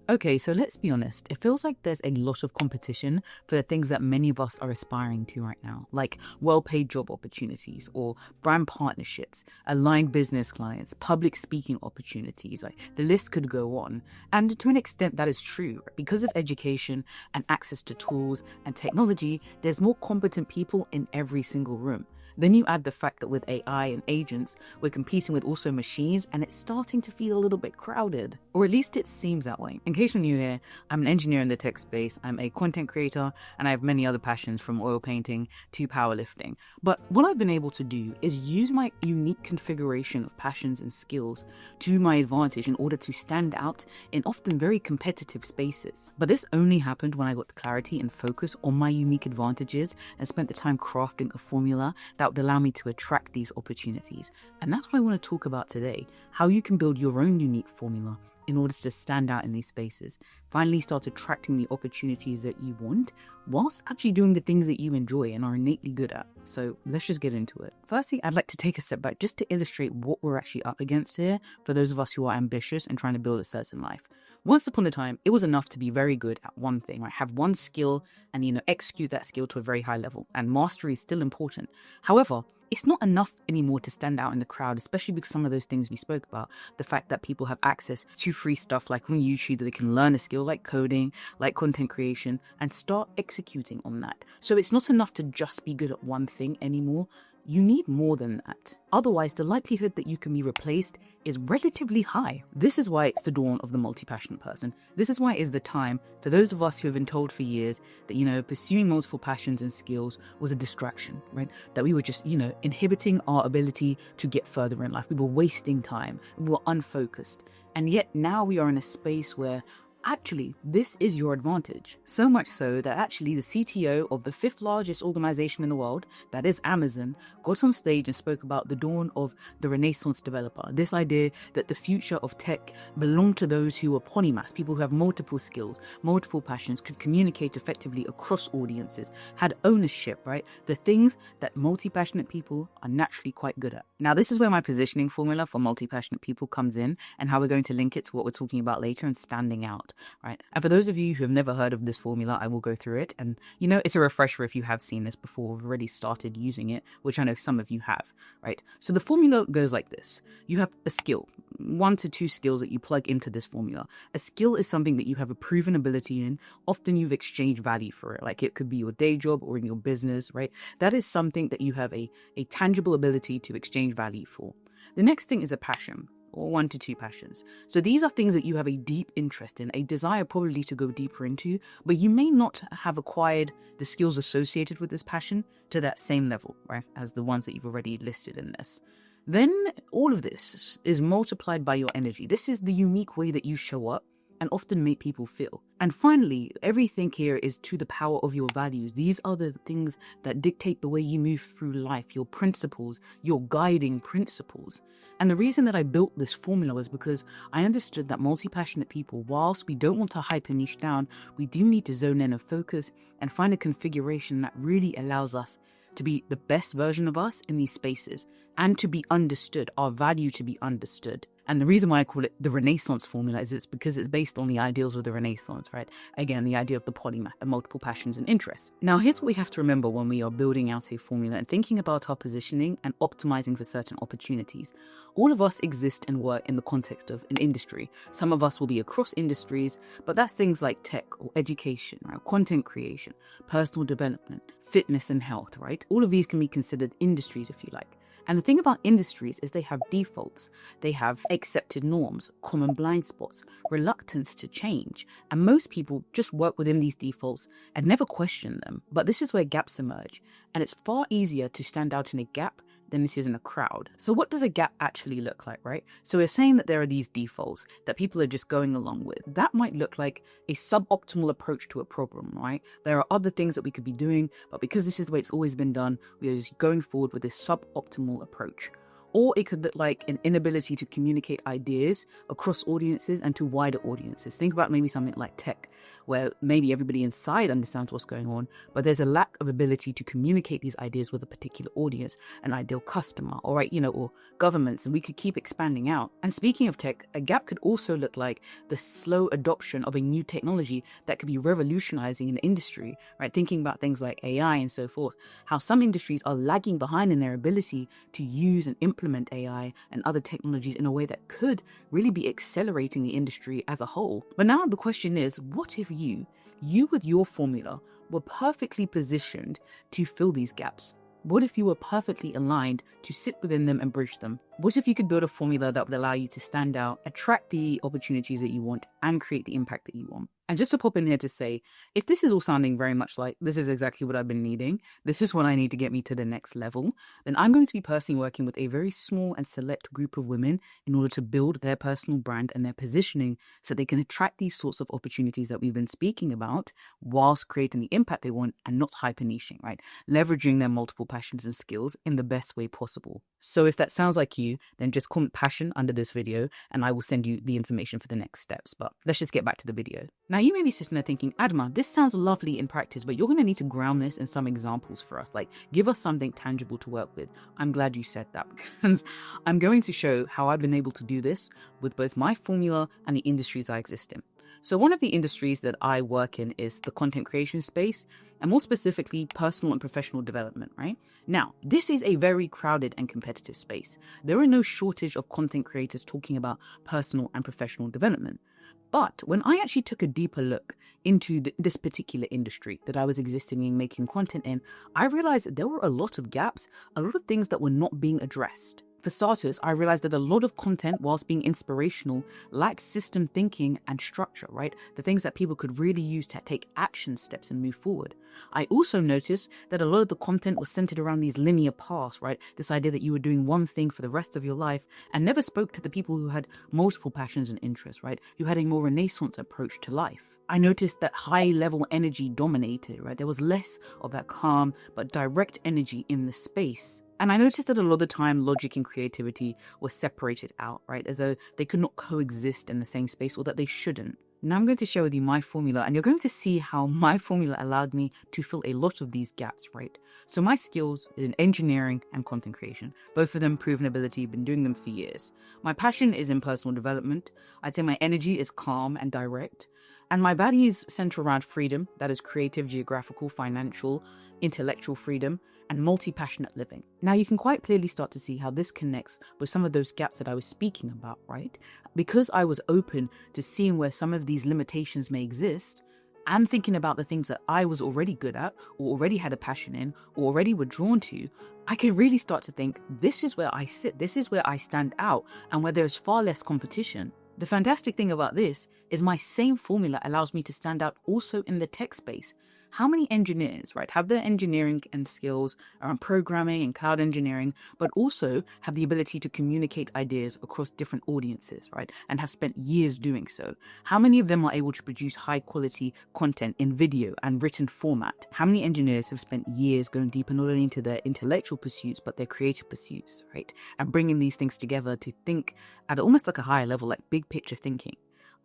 Okay, so let's be honest. It feels like there's a lot of competition for the things that many of us are aspiring to right now, like well-paid job opportunities or brand partnerships, aligned business clients, public speaking opportunities. Like the list could go on. And to an extent, that is true. Because of education and access to tools and technology, there's more competent people in every single room. Then you add the fact that with AI and agents, we're competing with also machines, and it's starting to feel a little bit crowded. Or at least it seems that way. In case you're new here, I'm an engineer in the tech space, I'm a content creator, and I have many other passions from oil painting to powerlifting. But what I've been able to do is use my unique configuration of passions and skills to my advantage in order to stand out in often very competitive spaces. But this only happened when I got clarity and focus on my unique advantages and spent the time crafting a formula that would allow me to attract these opportunities. And that's what I want to talk about today, how you can build your own unique formula in order to stand out in these spaces, finally start attracting the opportunities that you want, whilst actually doing the things that you enjoy and are innately good at. So let's just get into it. Firstly, I'd like to take a step back just to illustrate what we're actually up against here for those of us who are ambitious and trying to build a certain life. Once upon a time, it was enough to be very good at one thing, right? Have one skill and, execute that skill to a very high level. And mastery is still important. However, it's not enough anymore to stand out in the crowd, especially because some of those things we spoke about, the fact that people have access to free stuff like on YouTube that they can learn a skill like coding, like content creation, and start executing on that. So it's not enough to just be good at one thing anymore. You need more than that. Otherwise, the likelihood that you can be replaced is relatively high. This is why it's the dawn of the multi-passionate person. This is why it is the time for those of us who have been told for years that, pursuing multiple passions and skills was a distraction, right? That we were just, inhibiting our ability to get further in life. We were wasting time. We were unfocused. And yet now we are in a space where actually, this is your advantage. So much so that actually the CTO of the 5th largest organization in the world, that is Amazon, got on stage and spoke about the dawn of the Renaissance developer. This idea that the future of tech belonged to those who are polymaths, people who have multiple skills, multiple passions, could communicate effectively across audiences, had ownership, right? The things that multi-passionate people are naturally quite good at. Now, this is where my positioning formula for multi-passionate people comes in and how we're going to link it to what we're talking about later and standing out. Right. And for those of you who have never heard of this formula, I will go through it. And, it's a refresher if you have seen this before, we've already started using it, which I know some of you have. Right. So the formula goes like this. You have a skill, 1 to 2 skills that you plug into this formula. A skill is something that you have a proven ability in. Often you've exchanged value for it. Like it could be your day job or in your business. Right. That is something that you have a tangible ability to exchange value for. The next thing is a passion, or 1 to 2 passions. So these are things that you have a deep interest in, a desire probably to go deeper into, but you may not have acquired the skills associated with this passion to that same level, right, as the ones that you've already listed in this. Then all of this is multiplied by your energy. This is the unique way that you show up and often make people feel. And finally, everything here is to the power of your values. These are the things that dictate the way you move through life, your principles, your guiding principles. And the reason that I built this formula was because I understood that multi-passionate people, whilst we don't want to hype a niche down, we do need to zone in and focus and find a configuration that really allows us to be the best version of us in these spaces and to be understood, our value to be understood. And the reason why I call it the Renaissance formula is it's because it's based on the ideals of the Renaissance, right? Again, the idea of the polymath, the multiple passions and interests. Now, here's what we have to remember when we are building out a formula and thinking about our positioning and optimizing for certain opportunities. All of us exist and work in the context of an industry. Some of us will be across industries, but that's things like tech or education, right? Content creation, personal development, fitness and health, right? All of these can be considered industries if you like. And the thing about industries is they have defaults, they have accepted norms, common blind spots, reluctance to change. And most people just work within these defaults and never question them. But this is where gaps emerge. And it's far easier to stand out in a gap than this is in a crowd. So what does a gap actually look like, right? So we're saying that there are these defaults that people are just going along with. That might look like a suboptimal approach to a problem, right? There are other things that we could be doing, but because this is the way it's always been done, we are just going forward with this suboptimal approach. Or it could look like an inability to communicate ideas across audiences and to wider audiences. Think about maybe something like tech, where maybe everybody inside understands what's going on, but there's a lack of ability to communicate these ideas with a particular audience, an ideal customer, or governments, and we could keep expanding out. And speaking of tech, a gap could also look like the slow adoption of a new technology that could be revolutionizing an industry, right? Thinking about things like AI and so forth, how some industries are lagging behind in their ability to use and implement AI and other technologies in a way that could really be accelerating the industry as a whole. But now the question is, what if you with your formula were perfectly positioned to fill these gaps? What if you were perfectly aligned to sit within them and bridge them? What if you could build a formula that would allow you to stand out, attract the opportunities that you want, and create the impact that you want? And just to pop in here to say, if this is all sounding very much like this is exactly what I've been needing, this is what I need to get me to the next level, then I'm going to be personally working with a very small and select group of women in order to build their personal brand and their positioning so they can attract these sorts of opportunities that we've been speaking about whilst creating the impact they want and not hyper niching, right? Leveraging their multiple passions and skills in the best way possible. So if that sounds like you, then just comment passion under this video and I will send you the information for the next steps. But let's just get back to the video. Now you may be sitting there thinking, Adama, this sounds lovely in practice, but you're going to need to ground this in some examples for us. Like, give us something tangible to work with. I'm glad you said that because I'm going to show how I've been able to do this with both my formula and the industries I exist in. So one of the industries that I work in is the content creation space, and more specifically, personal and professional development, right? Now, this is a very crowded and competitive space. There are no shortage of content creators talking about personal and professional development. But when I actually took a deeper look into this particular industry that I was existing in, making content in, I realized that there were a lot of gaps, a lot of things that were not being addressed. For starters, I realized that a lot of content, whilst being inspirational, lacked system thinking and structure, right? The things that people could really use to take action steps and move forward. I also noticed that a lot of the content was centered around these linear paths, right? This idea that you were doing one thing for the rest of your life and never spoke to the people who had multiple passions and interests, right? Who had a more Renaissance approach to life. I noticed that high-level energy dominated, right? There was less of that calm but direct energy in the space. And I noticed that a lot of the time, logic and creativity were separated out, right? As though they could not coexist in the same space, or that they shouldn't. Now I'm going to share with you my formula, and you're going to see how my formula allowed me to fill a lot of these gaps, right? So my skills in engineering and content creation, both of them proven ability, been doing them for years. My passion is in personal development. I'd say my energy is calm and direct. And my values center around freedom, that is creative, geographical, financial, intellectual freedom, and multi-passionate living. Now you can quite clearly start to see how this connects with some of those gaps that I was speaking about, right? Because I was open to seeing where some of these limitations may exist, and thinking about the things that I was already good at, or already had a passion in, or already were drawn to, I can really start to think, this is where I sit, this is where I stand out, and where there's far less competition. The fantastic thing about this is my same formula allows me to stand out also in the tech space. How many engineers, right, have their engineering and skills around programming and cloud engineering, but also have the ability to communicate ideas across different audiences, right, and have spent years doing so? How many of them are able to produce high quality content in video and written format? How many engineers have spent years going deeper not only into their intellectual pursuits, but their creative pursuits, right, and bringing these things together to think at almost like a higher level, like big picture thinking?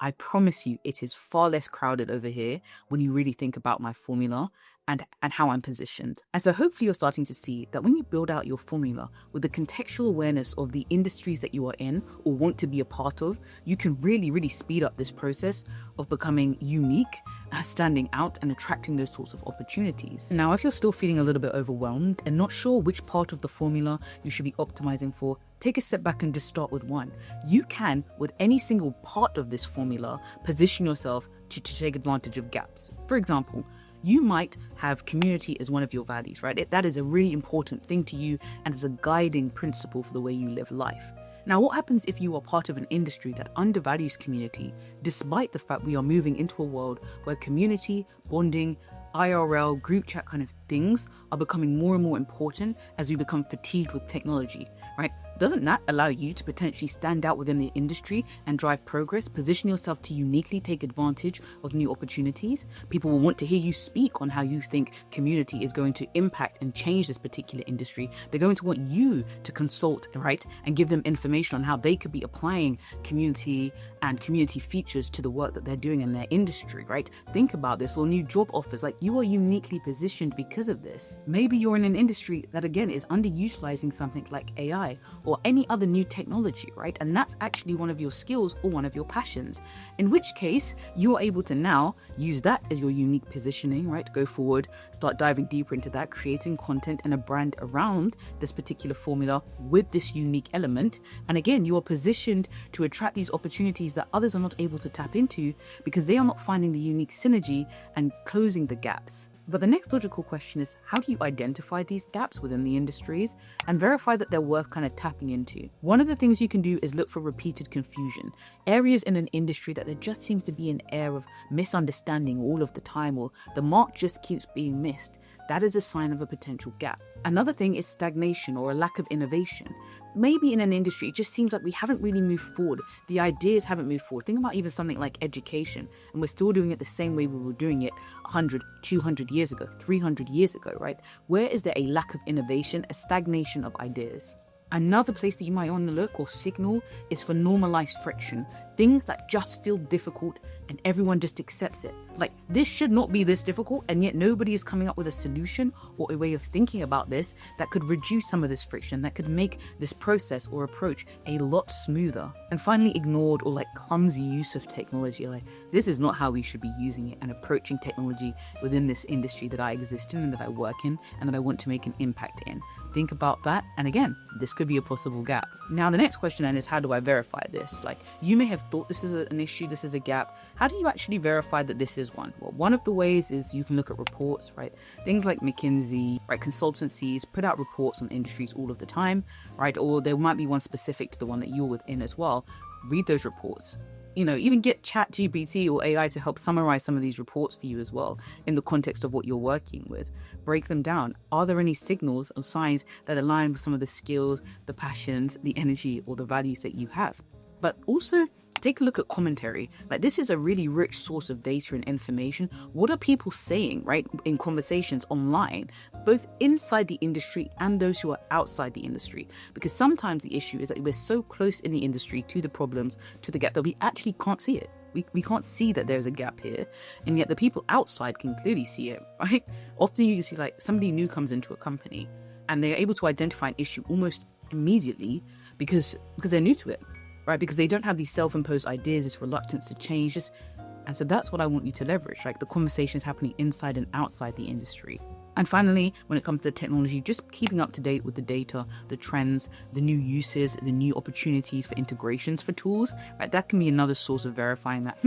I promise you it is far less crowded over here when you really think about my formula and how I'm positioned. And so hopefully you're starting to see that when you build out your formula with the contextual awareness of the industries that you are in or want to be a part of, you can really, really speed up this process of becoming unique, standing out and attracting those sorts of opportunities. Now, if you're still feeling a little bit overwhelmed and not sure which part of the formula you should be optimizing for, take a step back and just start with one. You can, with any single part of this formula, position yourself to take advantage of gaps. For example, you might have community as one of your values, right? That is a really important thing to you and is a guiding principle for the way you live life. Now, what happens if you are part of an industry that undervalues community, despite the fact we are moving into a world where community, bonding, IRL, group chat kind of things are becoming more and more important as we become fatigued with technology, right? Doesn't that allow you to potentially stand out within the industry and drive progress, position yourself to uniquely take advantage of new opportunities? People will want to hear you speak on how you think community is going to impact and change this particular industry. They're going to want you to consult, right, and give them information on how they could be applying community and community features to the work that they're doing in their industry, right? Think about this, or new job offers, like you are uniquely positioned because of this. Maybe you're in an industry that again is underutilizing something like AI or any other new technology, right? And that's actually one of your skills or one of your passions, in which case you're able to now use that as your unique positioning, right? Go forward, start diving deeper into that, creating content and a brand around this particular formula with this unique element. And again, you are positioned to attract these opportunities that others are not able to tap into because they are not finding the unique synergy and closing the gaps. But the next logical question is, how do you identify these gaps within the industries and verify that they're worth kind of tapping into? One of the things you can do is look for repeated confusion. Areas in an industry that there just seems to be an air of misunderstanding all of the time, or the mark just keeps being missed. That is a sign of a potential gap. Another thing is stagnation or a lack of innovation. Maybe in an industry, it just seems like we haven't really moved forward. The ideas haven't moved forward. Think about even something like education, and we're still doing it the same way we were doing it 100, 200 years ago, 300 years ago, right? Where is there a lack of innovation, a stagnation of ideas? Another place that you might want to look or signal is for normalized friction. Things that just feel difficult and everyone just accepts it. Like, this should not be this difficult, and yet nobody is coming up with a solution or a way of thinking about this that could reduce some of this friction, that could make this process or approach a lot smoother. And finally, ignored or clumsy use of technology. This is not how we should be using it and approaching technology within this industry that I exist in and that I work in and that I want to make an impact in. Think about that, and again, this could be a possible gap. Now, the next question then is, how do I verify this? You may have thought this is an issue, this is a gap. How do you actually verify that this is one? Well, one of the ways is you can look at reports, right? Things like McKinsey, right? Consultancies put out reports on industries all of the time, right? Or there might be one specific to the one that you're within as well. Read those reports. Even get ChatGPT or AI to help summarize some of these reports for you as well in the context of what you're working with. Break them down. Are there any signals or signs that align with some of the skills, the passions, the energy, or the values that you have? But also take a look at commentary. This is a really rich source of data and information. What are people saying, right, in conversations online, both inside the industry and those who are outside the industry? Because sometimes the issue is that we're so close in the industry to the problems, to the gap, that we actually can't see it. We can't see that there's a gap here, and yet the people outside can clearly see it, right? Often you can see somebody new comes into a company and they're able to identify an issue almost immediately because they're new to it. Right, because they don't have these self-imposed ideas, this reluctance to change. And so that's what I want you to leverage, right? The conversations happening inside and outside the industry. And finally, when it comes to technology, just keeping up to date with the data, the trends, the new uses, the new opportunities for integrations for tools, right? That can be another source of verifying that,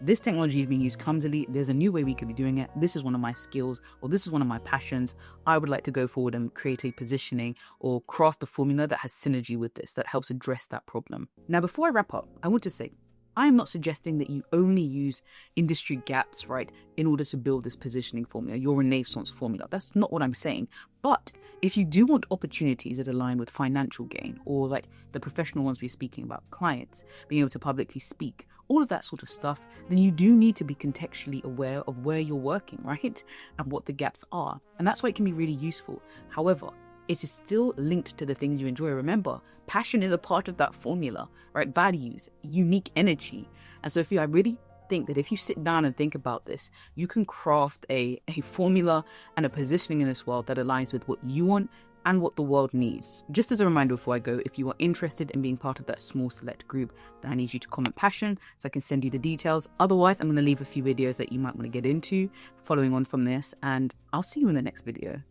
this technology is being used clumsily. There's a new way we could be doing it. This is one of my skills, or this is one of my passions. I would like to go forward and create a positioning or craft a formula that has synergy with this, that helps address that problem. Now, before I wrap up, I want to say, I am not suggesting that you only use industry gaps, right, in order to build this positioning formula, your Renaissance formula. That's not what I'm saying. But if you do want opportunities that align with financial gain, or the professional ones we're speaking about, clients, being able to publicly speak, all of that sort of stuff, then you do need to be contextually aware of where you're working, right? And what the gaps are. And that's why it can be really useful. However, it is still linked to the things you enjoy. Remember, passion is a part of that formula, right? Values, unique energy. And so I really think that if you sit down and think about this, you can craft a formula and a positioning in this world that aligns with what you want and what the world needs. Just as a reminder before I go, if you are interested in being part of that small select group, then I need you to comment passion so I can send you the details. Otherwise, I'm going to leave a few videos that you might want to get into following on from this, and I'll see you in the next video.